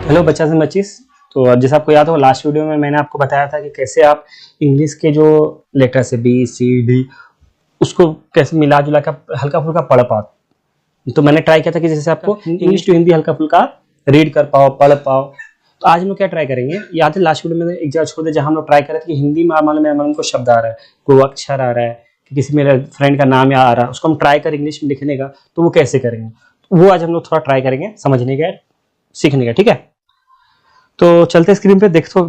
Hello बच्चा से बच्चीस। तो अब जैसे आपको याद हो लास्ट वीडियो में मैंने आपको बताया था कि कैसे आप इंग्लिश के जो लेटर्स है बी सी डी उसको कैसे मिला जुला कर हल्का फुल्का पढ़ पाओ। तो मैंने ट्राई किया था कि जैसे आपको इंग्लिश टू हिंदी हल्का फुल्का रीड कर पाओ पढ़ पाओ। तो आज हम लोग क्या ट्राई करेंगे, याद है लास्ट वीडियो में एक जगह छोड़ दे जहाँ हम लोग ट्राई कर रहे थे कि हिंदी में मान को शब्द आ रहा है, कोई अक्षर आ रहा है कि किसी मेरे फ्रेंड का नाम या आ रहा है, उसको हम ट्राई कर इंग्लिश में लिखने का, तो वो कैसे करेंगे वो आज हम लोग थोड़ा ट्राई करेंगे समझने का सीखने का। ठीक है, तो चलते स्क्रीन पे देख। तो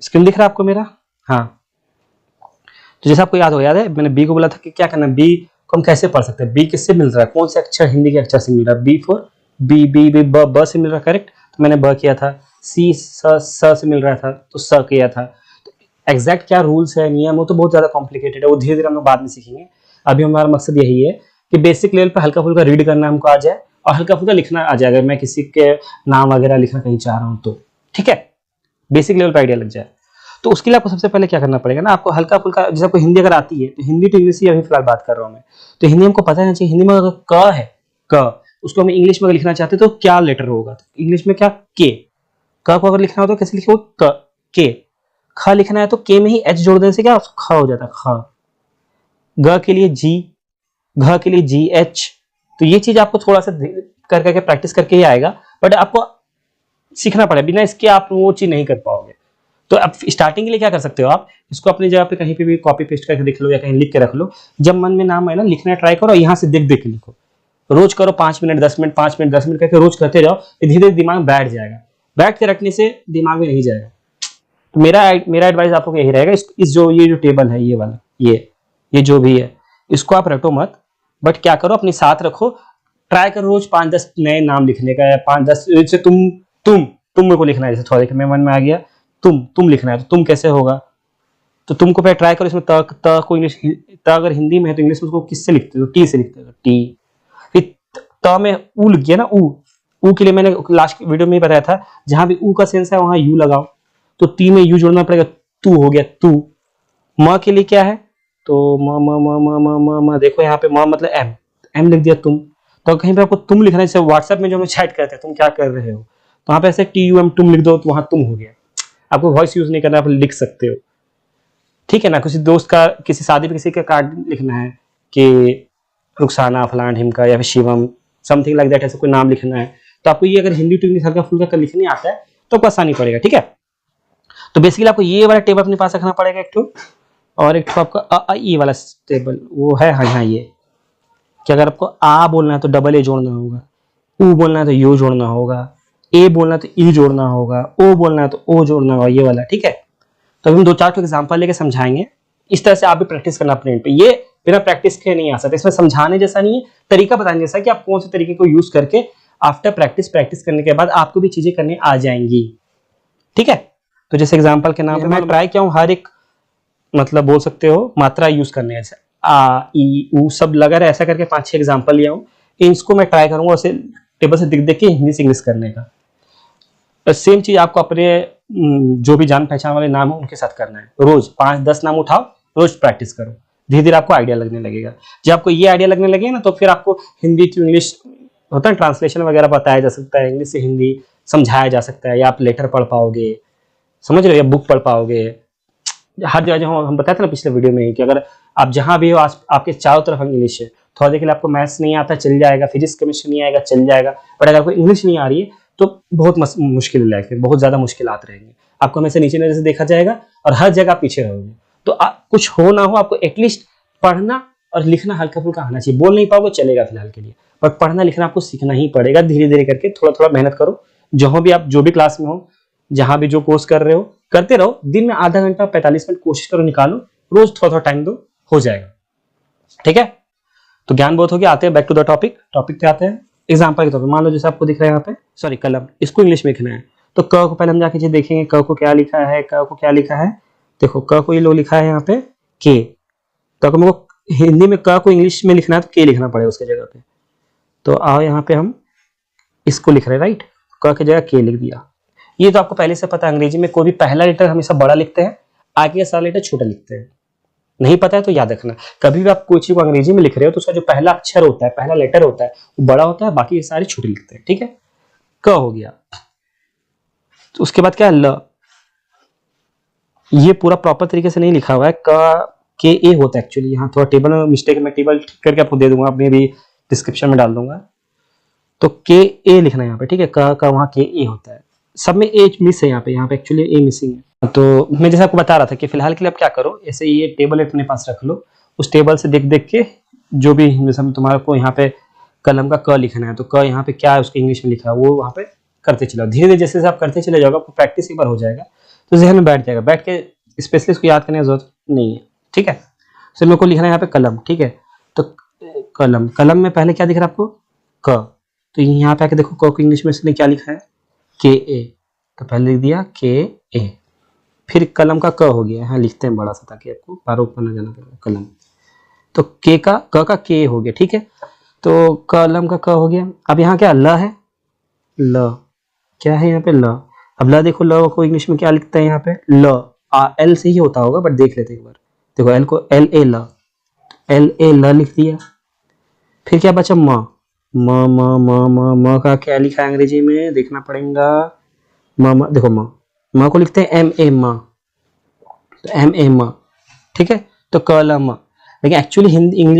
स्क्रीन दिख रहा है आपको मेरा? हाँ, तो जैसे आपको याद है मैंने बी को बोला था कि क्या करना है, बी को हम कैसे पढ़ सकते हैं, बी किससे मिल रहा है, कौन से अक्षर हिंदी के अक्षर से मिल रहा है, B for B B B ब से मिल रहा है, करेक्ट। तो मैंने ब किया था। सी स से मिल रहा था तो स किया था। तो एग्जैक्ट क्या रूल्स है नियम, वो तो बहुत ज्यादा कॉम्प्लिकेटेड है, वो धीरे धीरे हम लोग बाद में सीखेंगे। अभी हमारा मकसद यही है कि बेसिक लेवल पर हल्का फुल्का रीड करना हमको आ जाए और हल्का फुल्का लिखना आ जाएगा। मैं किसी के नाम वगैरह लिखना कहीं चाह रहा हूँ तो ठीक है, बेसिक लेवल पर आइडिया लग जाए। तो उसके लिए आपको सबसे पहले क्या करना पड़ेगा ना, आपको हल्का फुल्का, जैसे आपको हिंदी अगर आती है तो हिंदी टू इंग्लिश ही अभी फिलहाल बात कर रहा हूँ मैं, तो हिंदी हमको पता है चाहिए। हिंदी में अगर क है, क उसको हम इंग्लिश में अगर लिखना चाहते हैं तो क्या लेटर होगा, तो इंग्लिश में क्या, के। क को अगर लिखना हो तो कैसे लिखो, क के। ख लिखना है तो के में ही एच जोड़ देने से क्या ख हो जाता है, ख। ग के लिए जी, घ के लिए जी एच। तो ये चीज आपको थोड़ा सा कर करके प्रैक्टिस करके ही आएगा, बट आपको सीखना पड़ेगा, बिना इसके आप वो चीज नहीं कर पाओगे। तो अब स्टार्टिंग के लिए क्या कर सकते हो, आप इसको अपनी जगह पे कहीं पे भी कॉपी पेस्ट करके लिख लो या कहीं लिख के रख लो। जब मन में नाम है ना लिखना ट्राई करो, यहाँ से देख देख के लिखो। रोज करो 5 मिनट 10 मिनट 5 मिनट 10 मिनट करके रोज करते जाओ, धीरे धीरे दिमाग में बैठ जाएगा। बैठ के रखने से दिमाग में नहीं जाएगा। तो मेरा एडवाइस आपको यही रहेगा, इस जो ये जो टेबल है ये वाला, ये जो भी है इसको आप रटो मत, बट क्या करो अपने साथ रखो। ट्राई करो रोज 5-10 नए नाम लिखने का, या 5-10 जैसे तुम मेरे को लिखना है, जैसे थोड़ा देर मेरे मन में आ गया तुम लिखना है, तो तुम कैसे होगा, तो तुमको पहले ट्राई करो। इसमें त को इंग्लिश, त अगर हिंदी में है तो इंग्लिश में उसको किससे लिखते हो, टी से लिखते हो, टी। फिर त में ऊ लिख गया ना, ऊ के लिए मैंने लास्ट वीडियो में बताया था, जहां भी ऊ का सेंस है वहां यू लगाओ। तो टी में यू जोड़ना पड़ेगा, तू हो गया तू। म के लिए क्या है, तो म म म म म म म देखो यहाँ पे म मतलब एम लिख दिया तुम। तो कहीं पे आपको तुम लिखना है, जैसे व्हाट्सएप में जो हम चैट करते हैं तुम क्या कर रहे हो, तो वहां पे ऐसे टी यू एम तुम लिख दो तो वहां तुम हो गया। आपको वॉइस यूज नहीं करना, आप लिख सकते हो, ठीक है ना। किसी दोस्त का, किसी शादी में किसी का कार्ड लिखना है कि रुखसाना फलान ढिमका या फिर शिवम समथिंग लाइक दैट, ऐसा कोई नाम लिखना है, तो आपको ये अगर हिंदी टू इंग्लिश हल्का फुल्का कर लिखने आता है तो आपको आसानी पड़ेगा। ठीक है, तो बेसिकली आपको ये वाला टेबल अपने पास रखना पड़ेगा एक तो, और एक तो आपका अ ई वाला टेबल वो है। हाँ हाँ, ये कि अगर आपको आ बोलना है तो डबल ए जोड़ना होगा, ऊ बोलना है तो यू जोड़ना होगा, ए बोलना है तो ई जोड़ना होगा, ओ बोलना है तो ओ जोड़ना होगा, ये वाला। ठीक है, तो हम 2-4 एग्जांपल लेके समझाएंगे। इस तरह से आप भी प्रैक्टिस करना अपने पे, ये बिना प्रैक्टिस के नहीं आ सकता। इसमें समझाने जैसा नहीं है, तरीका बताने जैसा कि आप कौन से तरीके को यूज करके आफ्टर प्रैक्टिस करने के बाद आपको भी चीजें करने आ जाएंगी। ठीक है, तो जैसे एग्जांपल के नाम पे मैं ट्राई किया हूँ, हर एक मतलब बोल सकते हो मात्रा यूज करने, जैसे आ ई ऊ सब लगा रहा है, ऐसा करके 5-6 एग्जांपल लिया हूँ। इसको मैं ट्राई करूंगा उसे टेबल से देख देख के हिंदी से इंग्लिश करने का। सेम चीज आपको अपने जो भी जान पहचान वाले नाम है उनके साथ करना है। रोज 5-10 नाम उठाओ, रोज प्रैक्टिस करो, धीरे धीरे आपको आइडिया लगने लगेगा। जब आपको ये आइडिया लगने लगेगा ना, तो फिर आपको हिंदी टू इंग्लिश होता है ट्रांसलेशन वगैरह बताया जा सकता है, इंग्लिश से हिंदी समझाया जा सकता है, या आप लेटर पढ़ पाओगे, समझ रहे हो, या बुक पढ़ पाओगे। हर जगह हम बताते ना पिछले वीडियो में कि अगर आप जहां भी हो आपके चारों तरफ इंग्लिश है। थोड़ा देर के लिए आपको मैथ्स नहीं आता चल जाएगा, फिजिक्स केमिस्ट्री नहीं आएगा चल जाएगा, बट अगर आपको इंग्लिश नहीं आ रही है तो बहुत मुश्किल है, लाइफ में बहुत ज्यादा मुश्किल आते रहेंगे। आपको हमेशा नीचे नजर से देखा जाएगा और हर जगह पीछे रहोगे। तो कुछ हो ना हो, आपको एटलीस्ट पढ़ना और लिखना हल्का फुल्का आना चाहिए। बोल नहीं पाओगे चलेगा फिलहाल के लिए, बट पढ़ना लिखना आपको सीखना ही पड़ेगा। धीरे धीरे करके थोड़ा थोड़ा मेहनत करो, जहां भी आप जो भी क्लास में हो, जहां भी जो कोर्स कर रहे हो करते रहो। दिन में आधा घंटा 45 मिनट कोशिश करो निकालो, रोज थोड़ा थोड़ा टाइम दो, हो जाएगा। ठीक है, तो ज्ञान बहुत हो गया, आते हैं बैक टू द टॉपिक पे आते हैं। एग्जांपल के तौर पे मान लो जैसे आपको दिख रहा है यहाँ पे, सॉरी कलम, इसको इंग्लिश में लिखना है। तो क को पहले हम जाके देखेंगे, क को क्या लिखा है, क को क्या लिखा है। देखो क को ये लोग लिखा है यहाँ पे के, तो अगर मेरे को हिंदी में क को इंग्लिश में लिखना है तो के लिखना पड़ेगा उसके जगह पे। तो आओ यहाँ पे हम इसको लिख रहे हैं, राइट, क की जगह के लिख दिया। ये तो आपको पहले से पता है, अंग्रेजी में कोई भी पहला लेटर हमेशा बड़ा लिखते हैं, आगे का सारा लेटर छोटा लिखते हैं। नहीं पता है तो याद रखना, कभी भी आप कोई चीज को अंग्रेजी में लिख रहे हो तो उसका जो पहला अक्षर होता है, पहला लेटर होता है, वो बड़ा होता है, बाकी सारे छोटे लिखते हैं। ठीक है, क हो गया। तो उसके बाद क्या है ल, ये पूरा प्रॉपर तरीके से नहीं लिखा हुआ है, के ए होता है एक्चुअली। यहाँ थोड़ा टेबल में मिस्टेक है, मैं टेबल ठीक करके आपको दे दूंगा, मैं भी डिस्क्रिप्शन में डाल दूंगा। तो के ए लिखना है यहाँ पे, ठीक है, का वहाँ के ए होता है, सब में ए मिस है, यहाँ पे एक्चुअली ए मिसिंग है। तो मैं जैसे आपको बता रहा था कि फिलहाल के लिए आप क्या करो, ऐसे ये टेबल अपने पास रख लो, उस टेबल से देख देख के जो भी जैसे तुम्हारे को यहाँ पे कलम का क लिखना है, तो क यहाँ पे क्या है उसको इंग्लिश में लिखा है वो वहाँ पे करते चलो, धीरे धीरे जैसे आप करते चले जाओगे, आपको प्रैक्टिस एक बार हो जाएगा तो जहन में बैठ जाएगा, बैठ के स्पेशली इसको याद करने की जरूरत नहीं है, ठीक है। तो मेरे को लिखना है यहाँ पे कलम, ठीक है। तो कलम, कलम में पहले क्या दिख रहा है आपको, क, तो यहाँ पे आके देखो क को इंग्लिश में इसने क्या लिखा है, के ए, तो पहले लिख दिया के ए, फिर कलम का क हो गया, यहाँ लिखते हैं बड़ा सा ताकि आपको बार ऊपर न जाना पड़ेगा, कलम, तो के का क का के हो गया, ठीक है। तो कलम का क हो गया। अब यहाँ क्या ल है, ल, क्या है यहाँ पे ल, अब ल देखो, ल को इंग्लिश में क्या लिखते हैं यहाँ पे, ल, एल से ही होता होगा बट देख लेते हैं एक बार, देखो एल को एल ए ल, एल ए ल लिख दिया। फिर क्या बचा, म, म म म म म का क्या लिखा है अंग्रेजी में देखना पड़ेगा, म देखो म को लिखते हैं एम ए म, तो एम ए म, ठीक है। तो कलम, लेकिन एक्चुअली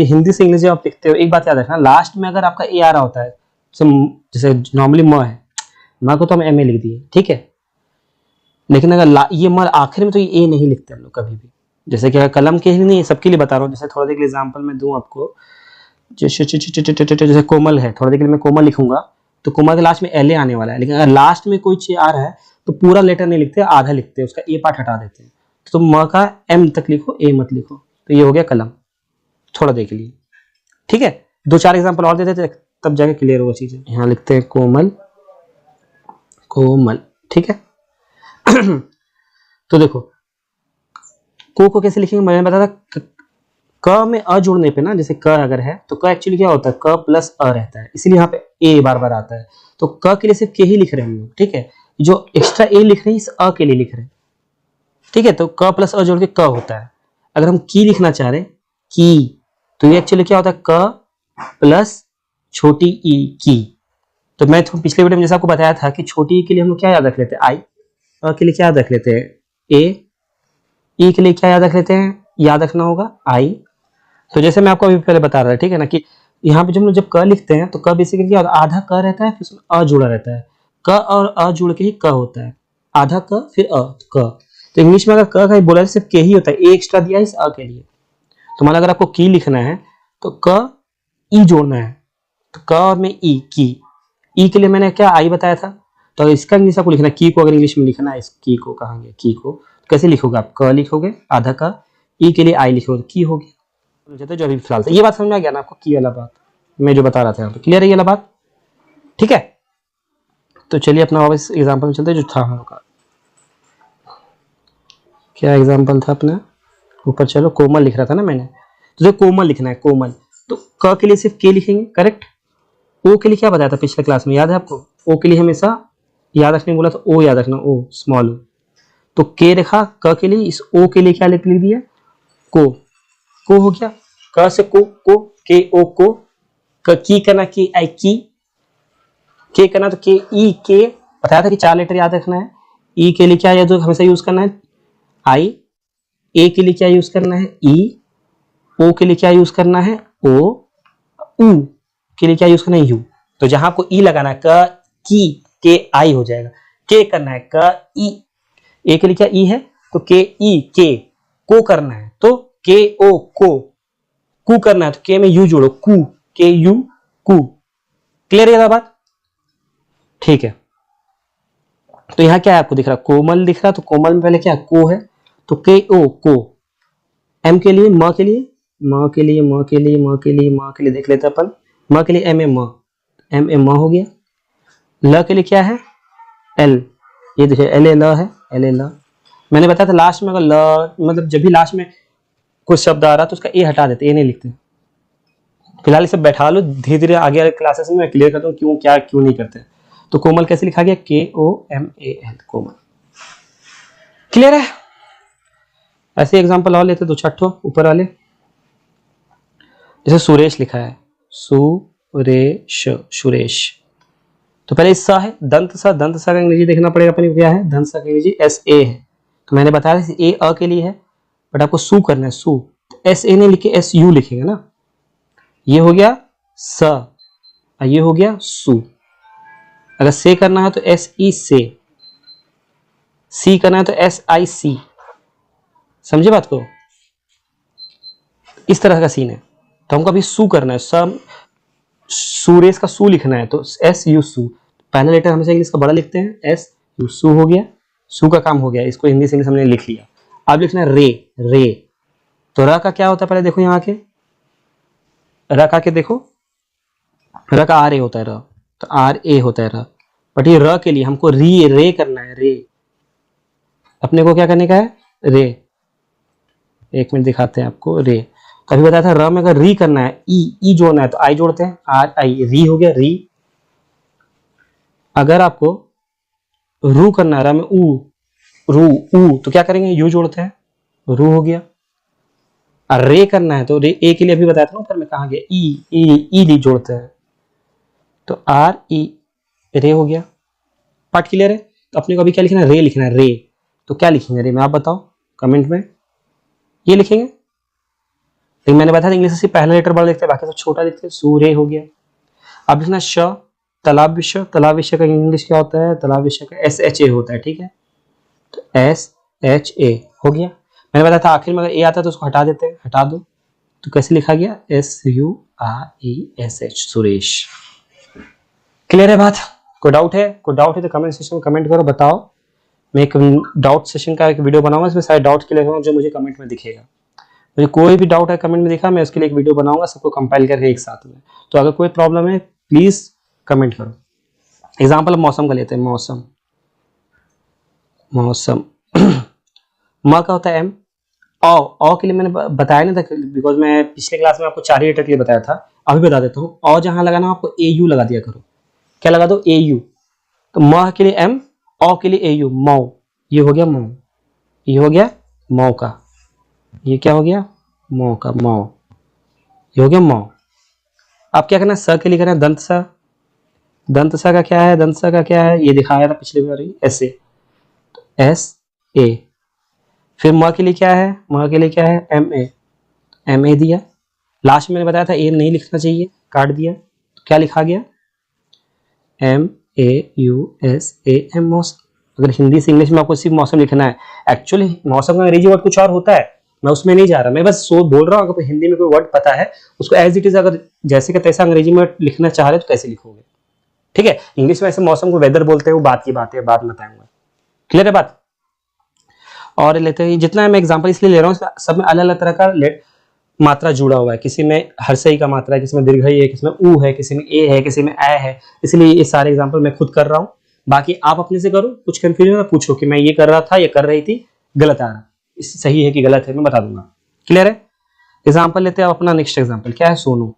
हिंदी से इंग्लिश आप लिखते हो, एक बात याद रखना, लास्ट में अगर आपका ए आ रहा होता है, जैसे नॉर्मली म है, म को तो हम एम ए लिख दिए, ठीक है, लेकिन अगर ये म आखिर में तो ये ए नहीं लिखते हम लोग कभी भी, जैसे कि कलम के ही नहीं, सबके लिए बता रहा हूँ, जैसे थोड़ा देर एग्जाम्पल में दूं आपको, जैसे कोमल है, थोड़ा देर के लिए मैं कोमल लिखूंगा, तो कोमल के लास्ट में एल ए आने वाला है, लेकिन अगर लास्ट में कोई चीज आ रहा है तो पूरा लेटर नहीं लिखते, आधा लिखते हैं, उसका ए पार्ट हटा देते हैं, तो म का एम तक लिखो, ए मत लिखो, तो ये हो गया कलम, थोड़ा देर के लिए, ठीक है। दो चार एग्जाम्पल और दे देते तब जाके क्लियर होगा चीजें। यहाँ लिखते हैं कोमल, कोमल, ठीक है। तो देखो को कैसे लिखेंगे, मैंने बताया था, क में अ जुड़ने पे ना, जैसे क अगर है तो क एक्चुअली क्या होता है, क प्लस अ रहता है, इसीलिए यहाँ पे ए बार बार आता है, तो क के लिए सिर्फ के ही लिख रहे हैं हम लोग, ठीक है। जो एक्स्ट्रा ए लिख रहे हैं इस अ के लिए लिख रहे हैं, ठीक है। तो क प्लस अ जोड़ के क होता है। अगर हम की लिखना चाह रहे की, तो ये एक्चुअली क्या होता है, क प्लस छोटी ई की। तो मैं पिछले वीडियो में जैसा आपको बताया था कि छोटी ई के लिए हम लोग क्या याद रख लेते हैं, आई, अ के लिए क्या याद रख लेते हैं, ए, ई के लिए क्या याद रख लेते हैं, याद रखना होगा आई। तो जैसे मैं आपको अभी पहले बता रहा था, ठीक है ना, कि यहाँ पे जब क लिखते हैं तो क बेसिकली क्या होता है, आधा क रहता है फिर उसमें अ जुड़ा रहता है, क और अ जुड़ के ही क होता है, आधा क फिर अ, क। तो इंग्लिश में अगर क का बोला सिर्फ के ही होता है, ए एक्स्ट्रा दिया है इस अ के लिए। तो मान अगर आपको की लिखना है तो क ई जोड़ना है, तो क में ई, की, ई के लिए मैंने क्या आई बताया था, तो इसका इंग्लिश आपको लिखना है, की को अगर इंग्लिश में लिखना है, इस की को कहेंगे, की को कैसे लिखोगे आप, क लिखोगे आधा का, ई के लिए आई लिखोगे, की होगी, जो अभी फिलहाल था। ये बात समझ में आ गया ना आपको, की वाला बात मैं जो बता रहा था यहाँ पे, क्लियर है ये वाला बात, ठीक है। तो चलिए अपना वापस एग्जांपल में चलते हैं, जो था हम लोग का, क्या एग्जांपल था अपना, ऊपर चलो, कोमल लिख रहा था ना मैंने, तो कोमल लिखना है, कोमल, तो क के लिए सिर्फ के लिखेंगे, करेक्ट। ओ के लिए क्या बताया था पिछले क्लास में, याद है आपको, ओ के लिए हमेशा याद रखने बोला था, ओ याद रखना, ओ स्मॉल ओ, तो के रखा, क के लिए, इस ओ के लिए क्या लिख दिया, को हो गया, क से को, के ओ को, की करना, की आई की, के करना तो के ई के, बताया था कि 4 लेटर याद रखना है। ई के लिए क्या याद हमेशा यूज करना है, आई, ए के लिए क्या यूज करना है, ई, ओ के लिए क्या यूज करना है, ओ, उ के लिए क्या यूज करना है, यू। तो जहां आपको ई लगाना है, क की, के आई हो जाएगा, के करना है, क ई, ए के लिए क्या ई है, तो के ई के, को करना है तो के ओ को, कु करना है तो के में यू जोड़ो, कु, के यू कु, क्लियर है बात, ठीक है। तो यहाँ क्या है आपको दिख रहा, कोमल दिख रहा, तो कोमल में पहले क्या को है, तो के ओ को, एम के लिए, म के लिए, म के लिए, म के लिए, म के लिए, म के लिए देख लेते अपन, म के लिए एम ए म, एम ए म हो गया। ल के लिए क्या है, एल, ये देखिए एल ए ल है, एल ए ल। मैंने बताया था लास्ट में अगर ल, मतलब जब भी लास्ट में कुछ शब्द आ रहा तो उसका ए हटा देते, ए नहीं लिखते। फिलहाल ये सब बैठा लो, धीरे धीरे आगे वाले क्लासेस में मैं क्लियर करता हूँ क्यों क्या क्यों नहीं करते। तो कोमल कैसे लिखा गया, K O M A L, कोमल, क्लियर है। ऐसे एग्जांपल और लेते दो छठो ऊपर वाले, जैसे सुरेश लिखा है, सुरेश, सुरेश, तो पहले स है, दंत स, दंत स का अंग्रेजी देखना पड़ेगा अपने को क्या है, दंत स का अंग्रेजी एस ए है। तो मैंने बताया था ए अ के लिए है, बट आपको सू करना है, सू। एस ए नहीं लिखे, एस यू लिखेंगे ना। ये हो गया स और ये हो गया सू। अगर से करना है तो एस ई से, सी करना है तो एस आई सी। समझे बात को? इस तरह का सीन है। तो हमको अभी सू करना है, सम सूरेश का सू लिखना है तो एस यू सू। पहला लेटर हमेशा इंग्लिश का बड़ा लिखते हैं, एस यू सू हो गया, सू का काम हो गया। इसको हिंदी से इंग्लिश हमने लिख लिया। अब लिखना है रे, रे। तो र का क्या होता है पहले देखो, यहाँ के र का के देखो, र का आर ए होता है, र तो आर ए होता है र। बट ये र के लिए हमको री रे करना है, रे। अपने को क्या करने का है, रे। एक मिनट दिखाते हैं आपको, रे। कभी बताया था र में अगर री करना है, ई जोड़ना है तो आई जोड़ते हैं, आर आई, री हो गया री। अगर आपको रू करना है, र में ऊ, रू ऊ, तो क्या करेंगे, यू जोड़ते हैं, रू हो गया। और रे करना है तो रे, ए के लिए अभी बताया था ना ऊपर में, कहा गया, ई जोड़ते हैं तो आर ई, रे हो गया। पार्ट क्लियर है? तो अपने को अभी क्या लिखना है, रे लिखना है, रे। तो क्या लिखेंगे रे में, आप बताओ कमेंट में। ये लिखेंगे, लेकिन मैंने बताया इंग्लिश से पहला लेटर बड़ा लिखते हैं, बाकी सब छोटा लिखते हैं, सूर्य हो गया। अब लिखना श, तालाब विषय। तालाब विषय का इंग्लिश क्या होता है, तालाब विषय का एस एच ए होता है, ठीक है। तो एस एच ए हो गया। मैंने बताया था आखिर में अगर ए आता है तो उसको हटा देते हैं, हटा दो। तो कैसे लिखा गया, S U R E S H, Suresh. Clear है बात? कोई डाउट है? कोई डाउट है तो कमेंट सेक्शन में कमेंट करो, बताओ। मैं एक डाउट सेशन का एक वीडियो बनाऊंगा, इसमें सारे डाउट क्लियर होंगे जो मुझे कमेंट में दिखेगा। मुझे कोई भी डाउट है कमेंट में दिखा, मैं उसके लिए एक वीडियो बनाऊंगा, सबको कंपाइल करके एक साथ में। तो अगर कोई प्रॉब्लम है प्लीज कमेंट करो। एग्जाम्पल मौसम का लेते हैं, मौसम, मौसम। म का होता है एम। औ के लिए मैंने बताया नहीं था, बिकॉज मैं पिछले क्लास में आपको 4 लेटर के लिए बताया था। अभी बता देता हूँ, औ जहां लगाना आपको ए यू लगा दिया करो। क्या लगा दो, ए यू। तो म के लिए एम, औ के लिए ए यू, मऊ। ये हो गया मऊ, ये हो गया मौका, ये क्या हो गया, मौका, मौ। ये हो गया मौ। अब क्या करना है, स के लिए करना है दंत सा। दंत सा का क्या है, दंत सा का क्या है, ये दिखाया था पिछली बार ही, ऐसे। तो एस ए। फिर म के लिए क्या है, म के लिए क्या है, एम ए। एम ए दिया। लास्ट में मैंने बताया था ए नहीं लिखना चाहिए, काट दिया। तो क्या लिखा गया, M A U S A M, मौसम। अगर हिंदी से इंग्लिश में आपको सिर्फ मौसम लिखना है, एक्चुअली मौसम का अंग्रेजी वर्ड कुछ और होता है, मैं उसमें नहीं जा रहा, मैं बस बोल रहा हूँ। अगर हिंदी में कोई वर्ड पता है उसको एज इट इज, अगर जैसे का तैसा अंग्रेजी में लिखना चाह रहे तो कैसे लिखोगे, ठीक है। इंग्लिश में ऐसे मौसम को वेदर बोलते हैं, वो बात की बात है, बाद में बताऊंगा। क्लियर है बात? और लेते हैं, जितना मैं एग्जाम्पल इसलिए ले रहा हूँ, सब में अलग अलग तरह का मात्रा जुड़ा हुआ है। किसी में हर्षई का मात्रा है, किसी में दीर्घई है, किसी में ऊ है, किसी में ए है, किसी में ए है। इसलिए ये सारे एग्जाम्पल मैं खुद कर रहा हूँ। बाकी आप अपने से करो, कुछ कंफ्यूजन है पूछो कि मैं ये कर रहा था, ये कर रही थी, गलत आ रहा, इस सही है कि गलत है, मैं बता दूंगा। क्लियर है? एग्जाम्पल लेते हैं अपना। नेक्स्ट एग्जाम्पल क्या है, सोनू।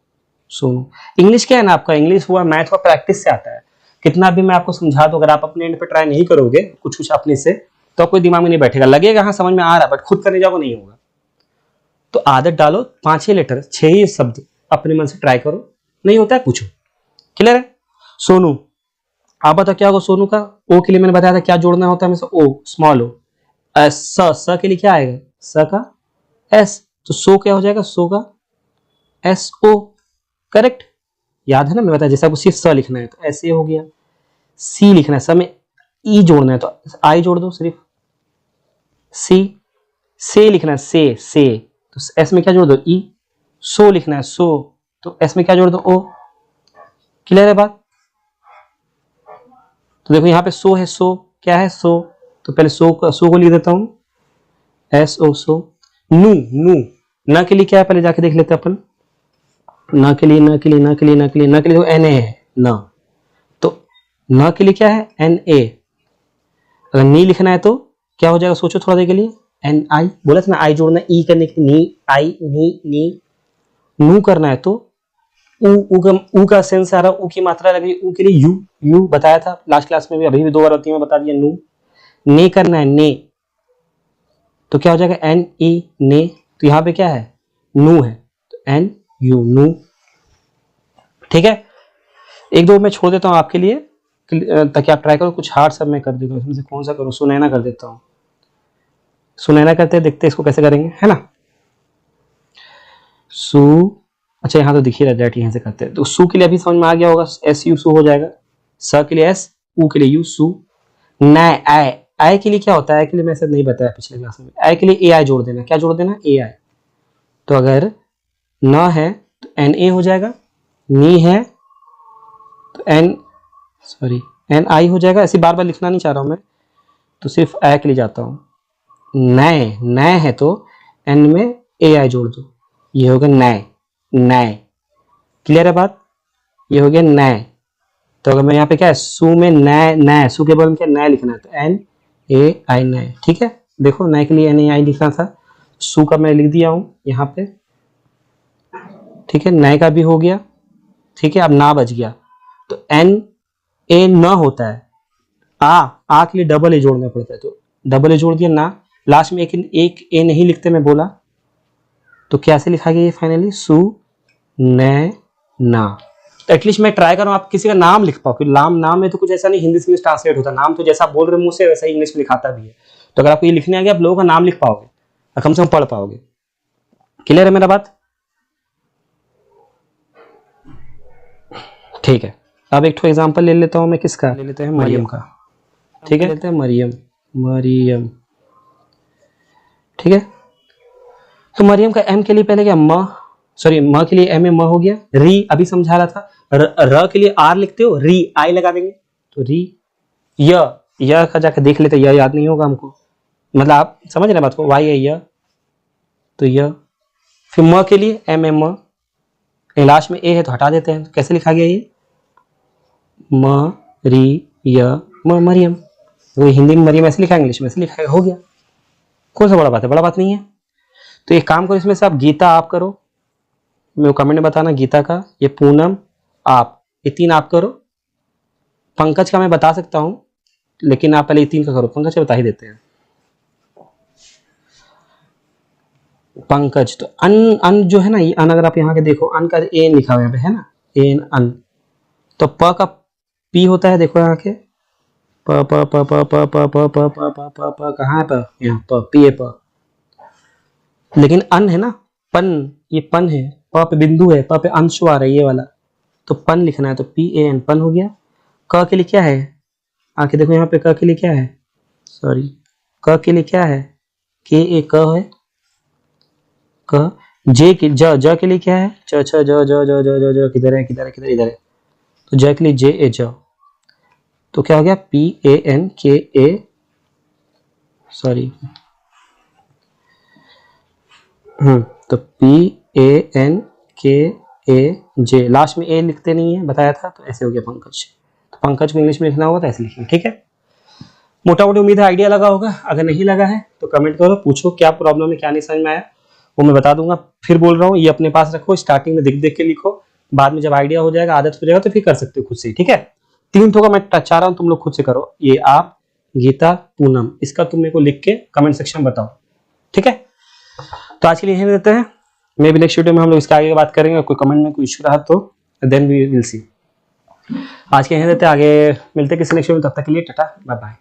सोनू इंग्लिश क्या है ना, आपका इंग्लिश हुआ मैथ हुआ, प्रैक्टिस से आता है। कितना भी मैं आपको समझा दूं, अगर आप अपने एंड पे ट्राई नहीं करोगे कुछ कुछ अपने से, तो कोई दिमाग में नहीं बैठेगा। लगेगा हाँ समझ में आ रहा है, बट खुद करने जाओगे नहीं होगा। तो आदत डालो, 5-6 लेटर, 6 ही शब्द अपने मन से ट्राई करो, नहीं होता है पूछो। क्लियर है? सोनू, आप बताओ क्या होगा सोनू का। ओ के लिए मैंने बताया था क्या जोड़ना होता है, हमेशा ओ, स्मॉल ओ। स के लिए क्या आएगा, स का एस, तो सो क्या हो जाएगा, सो का एस ओ। करेक्ट, याद है ना, मैं बताया जैसे आपको सिर्फ स लिखना है तो ऐसे हो गया। सी लिखना है, स में ई जोड़ना है तो आई जोड़ दो सिर्फ, सी। से लिखना है, से तो एस में क्या जोड़ दो, ई। सो लिखना है, सो, तो एस में क्या जोड़ दो, ओ। क्लियर है बात? तो देखो यहाँ पे सो है, सो क्या है, सो, तो पहले सो को लिख देता हूं, एस ओ, सो। नू, नू, न के लिए क्या है, पहले जाके देख लेते हैं अपन। न के लिए, न के लिए, न के लिए, न के लिए, न के लिए तो एन ए है, न। तो न के लिए क्या है, एन ए। अगर नी लिखना है तो क्या हो जाएगा, सोचो थोड़ा देर के लिए, एन आई। बोला था ना आई जोड़ना, ई करने के लिए नी, आई, नी। नू करना है तो ऊ का सेंस आ रहा, ऊ की मात्रा लग रही, ऊ के लिए यू बताया था लास्ट क्लास में भी, अभी भी 2 बार होती है, बता दिया। नू, ने करना है, ने, तो क्या हो जाएगा, एन ई, ने। तो यहां पे क्या है, नू है, तो एन यू, नू। ठीक है, 1-2 मैं छोड़ देता हूं आपके लिए, ताकि आप ट्राई करो कुछ हार्ड सब मैं कर देता हूँ। इसमें से कौन सा करूँ? सुनैना कर देता हूँ। सुनैना करते हैं, देखते हैं इसको कैसे करेंगे, है ना। सू, अच्छा यहाँ तो दिख ही रहा है, डायरेक्ट यहाँ से करते हैं। तो सू के लिए अभी समझ में आ गया होगा, एस यू सू हो जाएगा। स के लिए एस, ऊ के लिए यू सू। नए आय, आय के लिए क्या होता है? आय के लिए मैं ऐसा नहीं बताया पिछले क्लास में। आय के लिए ए आई जोड़ देना। क्या जोड़ देना? ए आई। तो अगर न है तो एन ए हो जाएगा, नी है तो एन, सॉरी एन आई हो जाएगा। ऐसे बार बार लिखना नहीं चाह रहा हूं मैं, तो सिर्फ आय के लिए जाता हूं। नए, नए है तो एन में ए आई जोड़ दो, ये हो गया नए, नए। क्लियर है बात? ये हो गया नए। तो अगर मैं यहाँ पे क्या है, सू में नए, नए, सू के बगल में क्या नए लिखना है, तो एन ए आई नए। ठीक है, देखो नए के लिए एन ए आई लिखना था, सू का मैं लिख दिया हूं यहाँ पे। ठीक है, नए का भी हो गया। ठीक है, अब ना बच गया, तो एन ए न होता है, आ के लिए डबल ए जोड़ना पड़ता है, तो डबल ए जोड़ दिया ना। लास्ट में एक ए नहीं लिखते, मैं बोला, तो कैसे लिखा गया ये फाइनली? सू नै ना। तो एटलीस्ट मैं ट्राई करूँ आप किसी का नाम लिख पाओ, क्योंकि नाम में तो कुछ ऐसा नहीं हिंदी से इंग्लिश ट्रांसलेट होता, नाम तो जैसा आप बोल रहे मुंह से वैसा ही इंग्लिश में लिखाता भी है। तो अगर आपको ये लिखने आ गया, आप लोगों का नाम लिख पाओगे और कम से कम पढ़ पाओगे। क्लियर है मेरा बात? ठीक है, अब एक तो एग्जांपल ले लेता हूं मैं, किसका ले लेते हैं? मरियम का। ठीक है, लेते हैं मरियम, मरियम। ठीक है, तो मरियम का एम के लिए पहले क्या, म, सॉरी म के लिए एम में म हो गया। री अभी समझा रहा था, र के लिए आर लिखते हो, री आई लगा देंगे, तो री। य का जाकर देख लेते, य याद नहीं होगा हमको, मतलब आप समझ रहे बात को, वाई है य, तो य। फिर म के लिए एम एम म, लास्ट में ए है तो हटा देते हैं। तो कैसे लिखा गया ये? म री य म, मरियम। तो हिंदी में मरियम ऐसे लिखा है, इंग्लिश में ऐसे लिखा है, हो गया। कौन सा बड़ा बात है? बड़ा बात नहीं है। तो एक काम करो, इसमें से आप गीता आप करो, मेरे को कमेंट में बताना गीता का, ये पूनम आप, ये तीन आप करो। पंकज का मैं बता सकता हूं, लेकिन आप पहले ये तीन का करो। पंकज का बता ही देते हैं। पंकज, तो अन जो है ना, ये अन अगर आप यहाँ के देखो, अन का एन लिखा हुआ है ना, एन अन। तो प का पी होता है, देखो यहाँ के प प प प प प प प प प प प कहाँ है? प, यहाँ प, पी है प। लेकिन अन है ना, पन, ये पन है, प पे बिंदु है, प पे अंश आ रहा है ये वाला, तो पन लिखना है, तो पी ए एन, पन हो गया। क के लिए क्या है? आके देखो यहाँ पे, क के लिए क्या है, सॉरी क के लिए क्या है? के ए क है, क। जे के, ज के लिए क्या है? च छ ज ज ज ज ज ज, किधर है किधर है किधर, इधर है, तो ज के लिए जे ए ज। तो क्या हो गया? पी ए एन के ए, सॉरी तो पी ए एन के ए जे, लास्ट में ए लिखते नहीं है, बताया था, तो ऐसे हो गया पंकज। तो पंकज को इंग्लिश में लिखना होगा तो ऐसे लिखेंगे। ठीक है, मोटा मोटी उम्मीद है आइडिया लगा होगा। अगर नहीं लगा है तो कमेंट करो, पूछो क्या प्रॉब्लम है, क्या नहीं समझ में आया, वो मैं बता दूंगा। फिर बोल रहा हूँ, ये अपने पास रखो, स्टार्टिंग में देख देख के लिखो, बाद में जब आइडिया हो जाएगा, आदत हो जाएगा, तो फिर कर सकते हो खुद से। ठीक है, तीन ठोका मैं चाह रहा हूँ तुम लोग खुद से करो, ये आप, गीता, पूनम, इसका तुम मेरे को लिख के कमेंट सेक्शन में बताओ। ठीक है, तो आज के लिए यहीं देते हैं। मे बी नेक्स्ट वीडियो में हम लोग इसके आगे बात करेंगे। कोई कमेंट में कोई इशू रहा तो देन वी विल सी। आज के यहीं देते हैं, आगे मिलते हैं किसी नेक्स्ट वीडियो में, तब तक के लिए टाटा बाय बाय।